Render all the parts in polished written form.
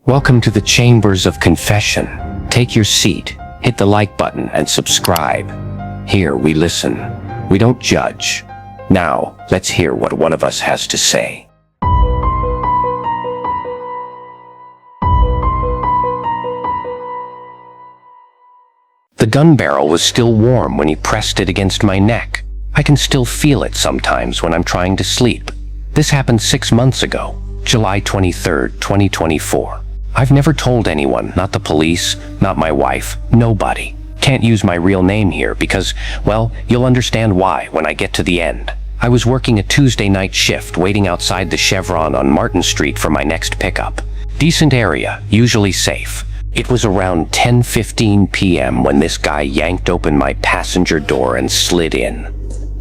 Welcome to the Chambers of Confession. Take your seat, hit the like button, and subscribe. Here we listen. We don't judge. Now, let's hear what one of us has to say. The gun barrel was still warm when he pressed it against my neck. I can still feel it sometimes when I'm trying to sleep. This happened 6 months ago, July 23rd, 2024. I've never told anyone, not the police, not my wife, nobody. Can't use my real name here because, well, you'll understand why when I get to the end. I was working a Tuesday night shift waiting outside the Chevron on Martin Street for my next pickup. Decent area, usually safe. It was around 10:15 p.m. when this guy yanked open my passenger door and slid in.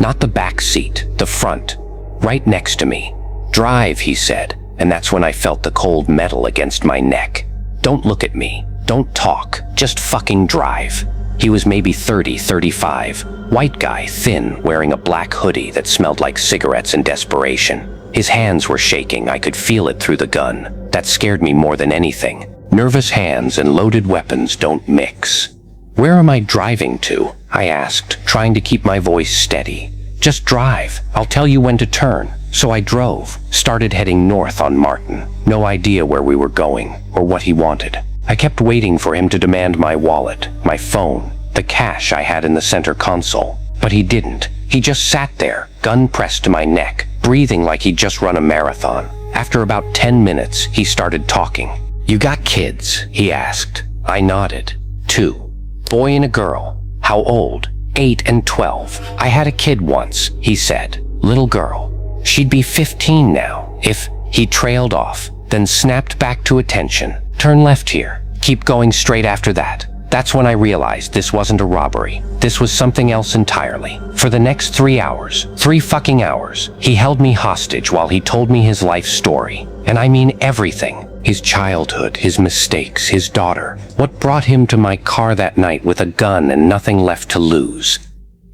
Not the back seat, the front, right next to me. "Drive," he said, and that's when I felt the cold metal against my neck. "Don't look at me. Don't talk. Just fucking drive." He was maybe 30, 35. White guy, thin, wearing a black hoodie that smelled like cigarettes and desperation. His hands were shaking. I could feel it through the gun. That scared me more than anything. Nervous hands and loaded weapons don't mix. "Where am I driving to?" I asked, trying to keep my voice steady. "Just drive. I'll tell you when to turn." So I drove, started heading north on Martin. No idea where we were going or what he wanted. I kept waiting for him to demand my wallet, my phone, the cash I had in the center console. But he didn't. He just sat there, gun pressed to my neck, breathing like he'd just run a marathon. After about 10 minutes, he started talking. "You got kids?" he asked. I nodded. "2. Boy and a girl." "How old?" 8 and 12. "I had a kid once," he said. "Little girl. She'd be 15 now. If..." He trailed off, then snapped back to attention. "Turn left here. Keep going straight after that." That's when I realized this wasn't a robbery. This was something else entirely. For the next 3 hours, 3 fucking hours, he held me hostage while he told me his life story. And I mean everything. His childhood, his mistakes, his daughter. What brought him to my car that night with a gun and nothing left to lose.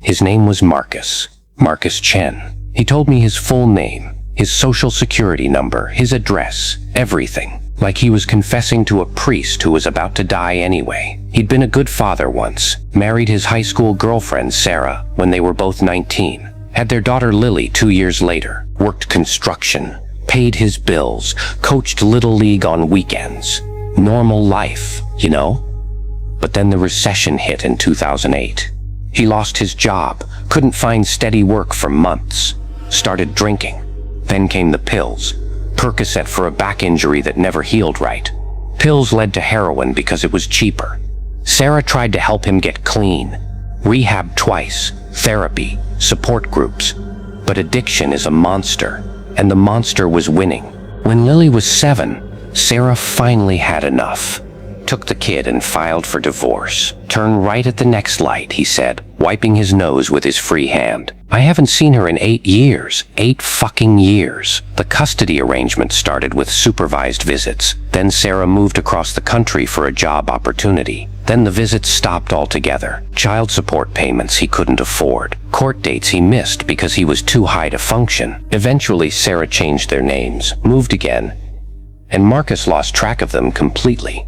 His name was Marcus. Marcus Chen. He told me his full name, his social security number, his address, everything. Like he was confessing to a priest who was about to die anyway. He'd been a good father once, married his high school girlfriend Sarah when they were both 19, had their daughter Lily 2 years later, worked construction, paid his bills, coached Little League on weekends. Normal life, you know? But then the recession hit in 2008. He lost his job, couldn't find steady work for months, started drinking. Then came the pills. Percocet for a back injury that never healed right. Pills led to heroin because it was cheaper. Sarah tried to help him get clean. Rehab twice, therapy, support groups. But addiction is a monster, and the monster was winning. When Lily was 7, Sarah finally had enough. Took the kid and filed for divorce. "Turn right at the next light," he said, wiping his nose with his free hand. I haven't seen her in 8 years. 8 fucking years. The custody arrangement started with supervised visits. Then Sarah moved across the country for a job opportunity. Then the visits stopped altogether. Child support payments he couldn't afford. Court dates he missed because he was too high to function. Eventually, Sarah changed their names, moved again, and Marcus lost track of them completely.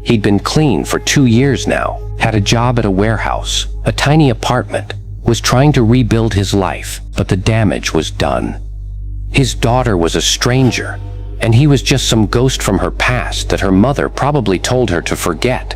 He'd been clean for 2 years now, had a job at a warehouse, a tiny apartment, was trying to rebuild his life, but the damage was done. His daughter was a stranger, and he was just some ghost from her past that her mother probably told her to forget.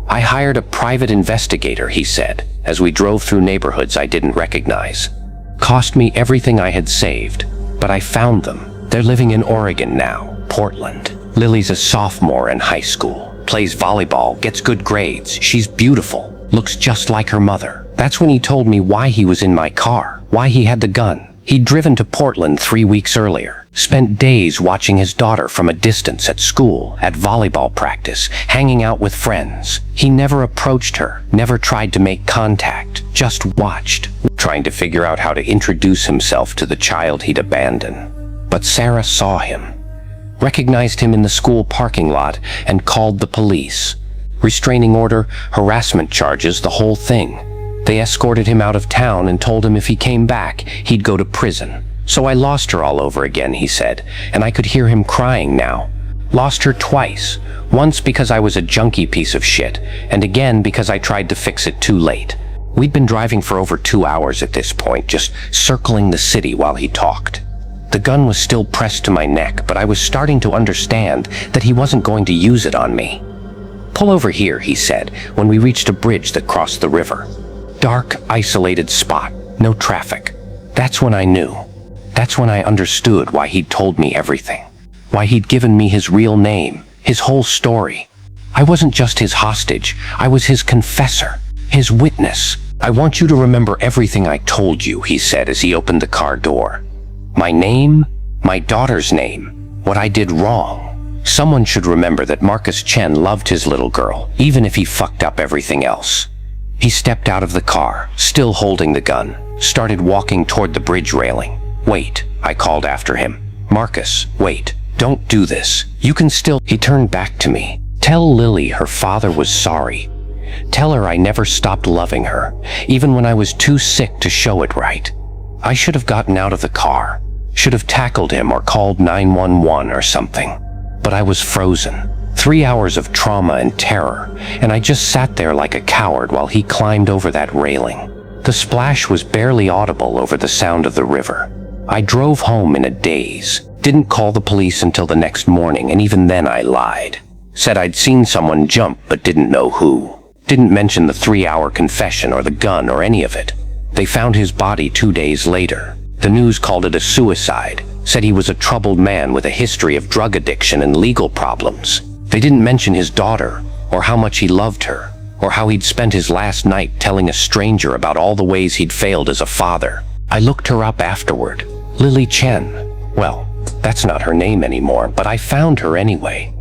"I hired a private investigator," he said, as we drove through neighborhoods I didn't recognize. "Cost me everything I had saved, but I found them. They're living in Oregon now, Portland. Lily's a sophomore in high school. Plays volleyball, gets good grades, she's beautiful, looks just like her mother." That's when he told me why he was in my car, why he had the gun. He'd driven to Portland 3 weeks earlier, spent days watching his daughter from a distance at school, at volleyball practice, hanging out with friends. He never approached her, never tried to make contact, just watched, trying to figure out how to introduce himself to the child he'd abandoned. But Sarah saw him, recognized him in the school parking lot, and called the police. Restraining order, harassment charges, the whole thing. They escorted him out of town and told him if he came back, he'd go to prison. "So I lost her all over again," he said, and I could hear him crying now. Lost her twice. Once because I was a junky piece of shit, and again because I tried to fix it too late. We'd been driving for over 2 hours at this point, just circling the city while he talked. The gun was still pressed to my neck, but I was starting to understand that he wasn't going to use it on me. "Pull over here," he said, when we reached a bridge that crossed the river. Dark, isolated spot, no traffic. That's when I knew. That's when I understood why he'd told me everything. Why he'd given me his real name, his whole story. I wasn't just his hostage, I was his confessor, his witness. "I want you to remember everything I told you," he said as he opened the car door. My name, my daughter's name, what I did wrong. Someone should remember that Marcus Chen loved his little girl, even if he fucked up everything else. He stepped out of the car, still holding the gun, started walking toward the bridge railing. "Wait," I called after him. "Marcus, wait. Don't do this. You can still—" He turned back to me. "Tell Lily her father was sorry. Tell her I never stopped loving her, even when I was too sick to show it right. I should have gotten out of the car, should have tackled him or called 911 or something. But I was frozen. 3 hours of trauma and terror, and I just sat there like a coward while he climbed over that railing. The splash was barely audible over the sound of the river. I drove home in a daze, didn't call the police until the next morning, and even then I lied. Said I'd seen someone jump but didn't know who. Didn't mention the 3-hour confession or the gun or any of it. They found his body 2 days later. The news called it a suicide, said he was a troubled man with a history of drug addiction and legal problems. They didn't mention his daughter, or how much he loved her, or how he'd spent his last night telling a stranger about all the ways he'd failed as a father. I looked her up afterward. Lily Chen. Well, that's not her name anymore, but I found her anyway.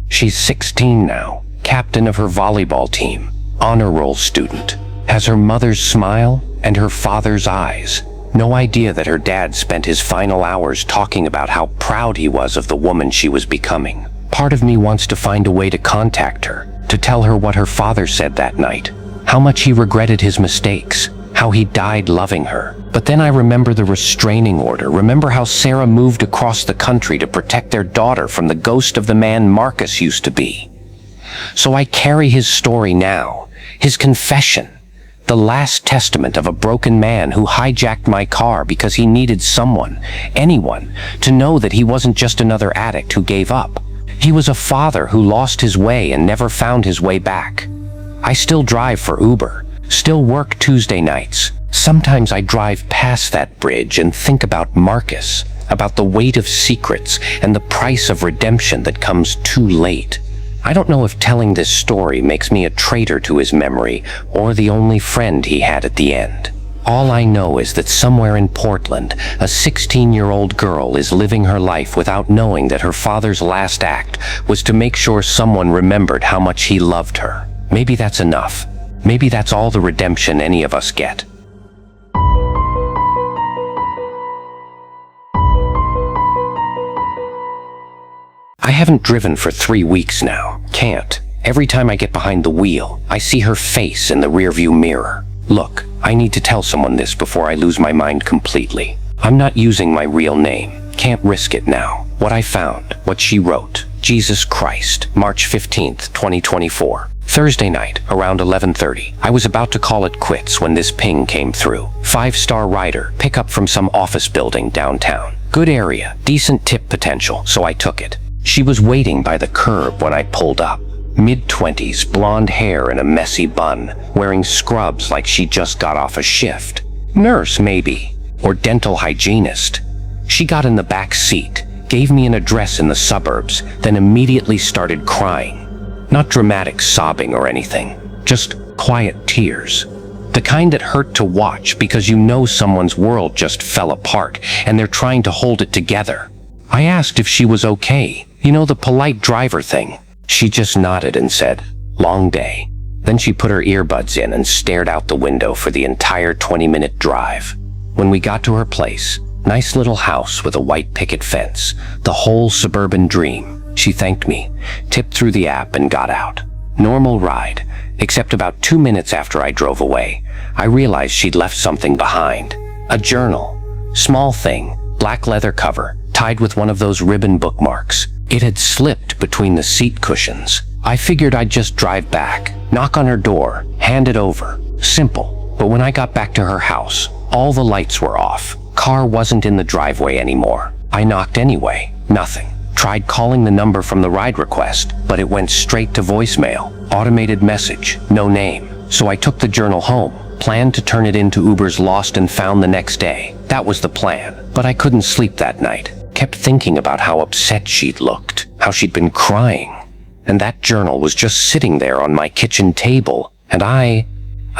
She's 16 now, captain of her volleyball team, honor roll student. Has her mother's smile and her father's eyes. No idea that her dad spent his final hours talking about how proud he was of the woman she was becoming. Part of me wants to find a way to contact her, to tell her what her father said that night, how much he regretted his mistakes, how he died loving her. But then I remember the restraining order, remember how Sarah moved across the country to protect their daughter from the ghost of the man Marcus used to be. So I carry his story now, his confession, the last testament of a broken man who hijacked my car because he needed someone, anyone, to know that he wasn't just another addict who gave up. He was a father who lost his way and never found his way back. I still drive for Uber, still work Tuesday nights. Sometimes I drive past that bridge and think about Marcus, about the weight of secrets and the price of redemption that comes too late. I don't know if telling this story makes me a traitor to his memory or the only friend he had at the end. All I know is that somewhere in Portland, a 16-year-old girl is living her life without knowing that her father's last act was to make sure someone remembered how much he loved her. Maybe that's enough. Maybe that's all the redemption any of us get. I haven't driven for 3 weeks now. Can't. Every time I get behind the wheel, I see her face in the rearview mirror. Look, I need to tell someone this before I lose my mind completely. I'm not using my real name. Can't risk it now. What I found, what she wrote. Jesus Christ, March 15th, 2024. Thursday night, around 11:30. I was about to call it quits when this ping came through. 5-star rider, pickup from some office building downtown. Good area, decent tip potential, so I took it. She was waiting by the curb when I pulled up. Mid-20s, blonde hair in a messy bun, wearing scrubs like she just got off a shift. Nurse, maybe, or dental hygienist. She got in the back seat, gave me an address in the suburbs, then immediately started crying. Not dramatic sobbing or anything, just quiet tears. The kind that hurt to watch because you know someone's world just fell apart and they're trying to hold it together. I asked if she was okay, you know, the polite driver thing. She just nodded and said, "Long day." Then she put her earbuds in and stared out the window for the entire 20-minute drive. When we got to her place, nice little house with a white picket fence, the whole suburban dream, she thanked me, tipped through the app and got out. Normal ride, except about 2 minutes after I drove away, I realized she'd left something behind. A journal. Small thing, black leather cover, tied with one of those ribbon bookmarks. It had slipped between the seat cushions. I figured I'd just drive back, knock on her door, hand it over. Simple. But when I got back to her house, all the lights were off. Car wasn't in the driveway anymore. I knocked anyway. Nothing. Tried calling the number from the ride request, but it went straight to voicemail. Automated message, no name. So I took the journal home, planned to turn it into Uber's Lost and Found the next day. That was the plan. But I couldn't sleep that night. Kept thinking about how upset she'd looked, how she'd been crying. And that journal was just sitting there on my kitchen table. And I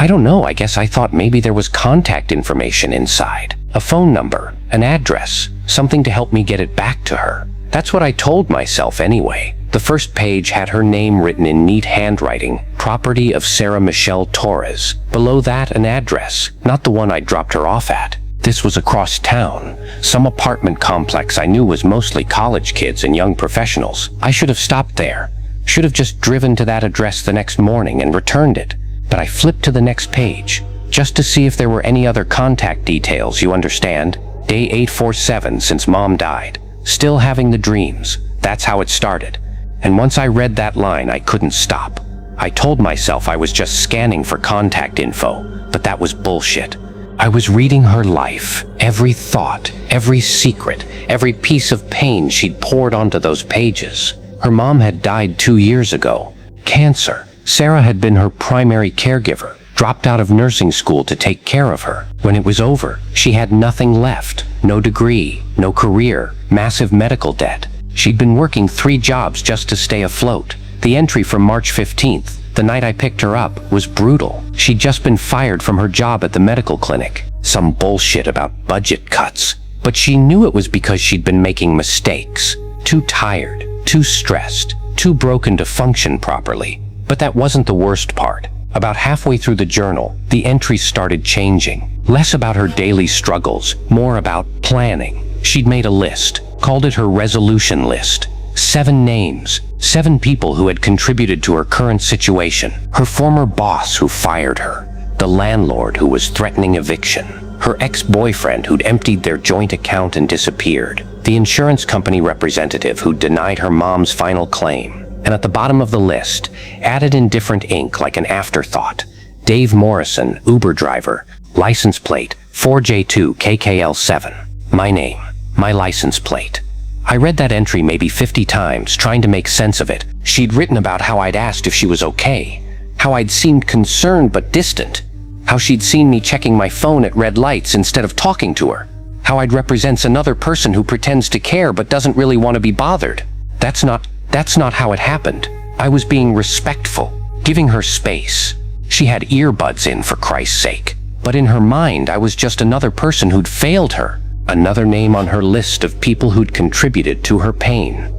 don't know, I guess I thought maybe there was contact information inside. A phone number, an address, something to help me get it back to her. That's what I told myself anyway. The first page had her name written in neat handwriting, property of Sarah Michelle Torres. Below that, an address, not the one I dropped her off at. This was across town, some apartment complex I knew was mostly college kids and young professionals. I should have stopped there. Should have just driven to that address the next morning and returned it. But I flipped to the next page, just to see if there were any other contact details, you understand? Day 847 since Mom died. Still having the dreams. That's how it started. And once I read that line, I couldn't stop. I told myself I was just scanning for contact info, but that was bullshit. I was reading her life, every thought, every secret, every piece of pain she'd poured onto those pages. Her mom had died 2 years ago. Cancer. Sarah had been her primary caregiver, dropped out of nursing school to take care of her. When it was over, she had nothing left. No degree, no career, massive medical debt. She'd been working 3 jobs just to stay afloat. The entry from March 15th, the night I picked her up, was brutal. She'd just been fired from her job at the medical clinic. Some bullshit about budget cuts. But she knew it was because she'd been making mistakes. Too tired, too stressed, too broken to function properly. But that wasn't the worst part. About halfway through the journal, the entries started changing. Less about her daily struggles, more about planning. She'd made a list, called it her resolution list. 7 names, 7 people who had contributed to her current situation. Her former boss who fired her, the landlord who was threatening eviction, her ex-boyfriend who'd emptied their joint account and disappeared, the insurance company representative who denied her mom's final claim. And at the bottom of the list, added in different ink like an afterthought, Dave Morrison, Uber driver, license plate 4J2KKL7. My name, my license plate. I read that entry maybe 50 times, trying to make sense of it. She'd written about how I'd asked if she was okay, how I'd seemed concerned but distant, how she'd seen me checking my phone at red lights instead of talking to her, how I'd represent another person who pretends to care but doesn't really want to be bothered. That's not how it happened. I was being respectful, giving her space. She had earbuds in, for Christ's sake. But in her mind, I was just another person who'd failed her. Another name on her list of people who'd contributed to her pain.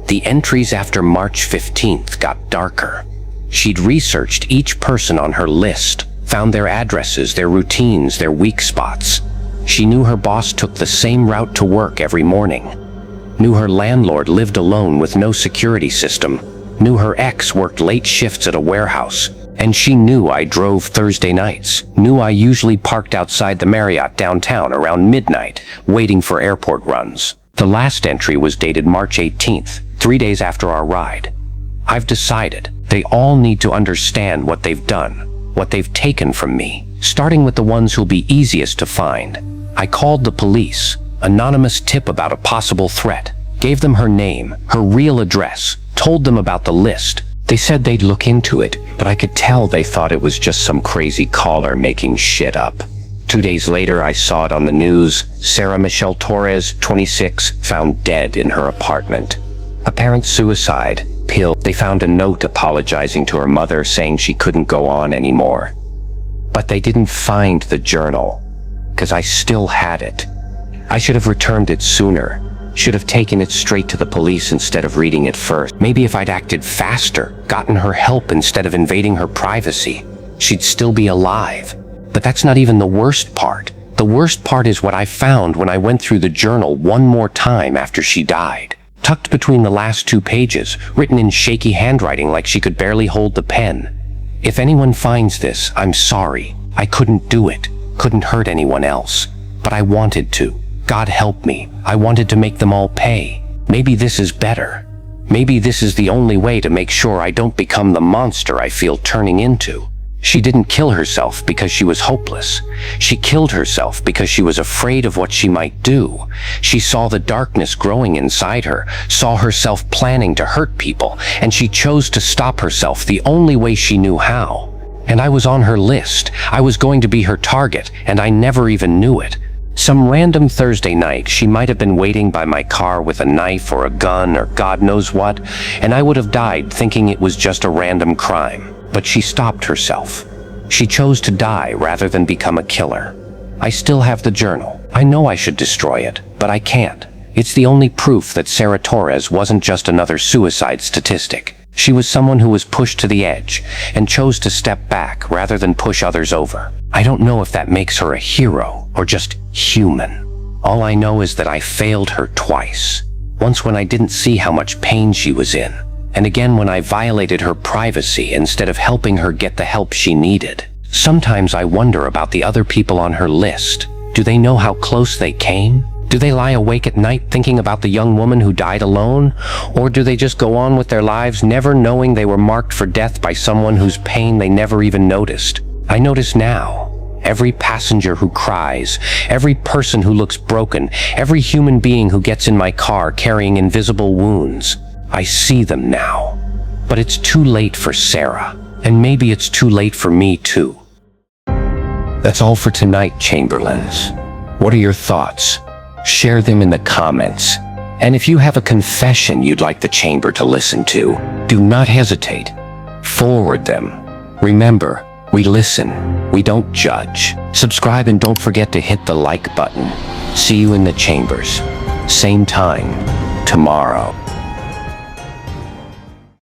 The entries after March 15th got darker. She'd researched each person on her list, found their addresses, their routines, their weak spots. She knew her boss took the same route to work every morning. Knew her landlord lived alone with no security system. Knew her ex worked late shifts at a warehouse. And she knew I drove Thursday nights. Knew I usually parked outside the Marriott downtown around midnight, waiting for airport runs. The last entry was dated March 18th, 3 days after our ride. I've decided they all need to understand what they've done, what they've taken from me, starting with the ones who'll be easiest to find. I called the police. Anonymous tip about a possible threat. Gave them her name, her real address, told them about the list. They said they'd look into it, but I could tell they thought it was just some crazy caller making shit up. 2 days later, I saw it on the news. Sarah Michelle Torres, 26, found dead in her apartment. Apparent suicide. Pill. They found a note apologizing to her mother, saying she couldn't go on anymore. But they didn't find the journal, 'cause I still had it. I should have returned it sooner. Should have taken it straight to the police instead of reading it first. Maybe if I'd acted faster, gotten her help instead of invading her privacy, she'd still be alive. But that's not even the worst part. The worst part is what I found when I went through the journal one more time after she died. Tucked between the last 2 pages, written in shaky handwriting like she could barely hold the pen. If anyone finds this, I'm sorry. I couldn't do it. Couldn't hurt anyone else. But I wanted to. God help me. I wanted to make them all pay. Maybe this is better. Maybe this is the only way to make sure I don't become the monster I feel turning into. She didn't kill herself because she was hopeless. She killed herself because she was afraid of what she might do. She saw the darkness growing inside her, saw herself planning to hurt people, and she chose to stop herself the only way she knew how. And I was on her list. I was going to be her target, and I never even knew it. Some random Thursday night, she might have been waiting by my car with a knife or a gun or God knows what, and I would have died thinking it was just a random crime. But she stopped herself. She chose to die rather than become a killer. I still have the journal. I know I should destroy it, but I can't. It's the only proof that Sarah Torres wasn't just another suicide statistic. She was someone who was pushed to the edge and chose to step back rather than push others over. I don't know if that makes her a hero or just human. All I know is that I failed her twice. Once when I didn't see how much pain she was in, and again when I violated her privacy instead of helping her get the help she needed. Sometimes I wonder about the other people on her list. Do they know how close they came? Do they lie awake at night thinking about the young woman who died alone? Or do they just go on with their lives never knowing they were marked for death by someone whose pain they never even noticed? I notice now. Every passenger who cries, every person who looks broken, every human being who gets in my car carrying invisible wounds. I see them now. But it's too late for Sarah, and maybe it's too late for me too. That's all for tonight, Chamberlains. What are your thoughts? Share them in the comments. And if you have a confession you'd like the Chamber to listen to, do not hesitate. Forward them. Remember, we listen, we don't judge. Subscribe and don't forget to hit the like button. See you in the Chambers. Same time, tomorrow.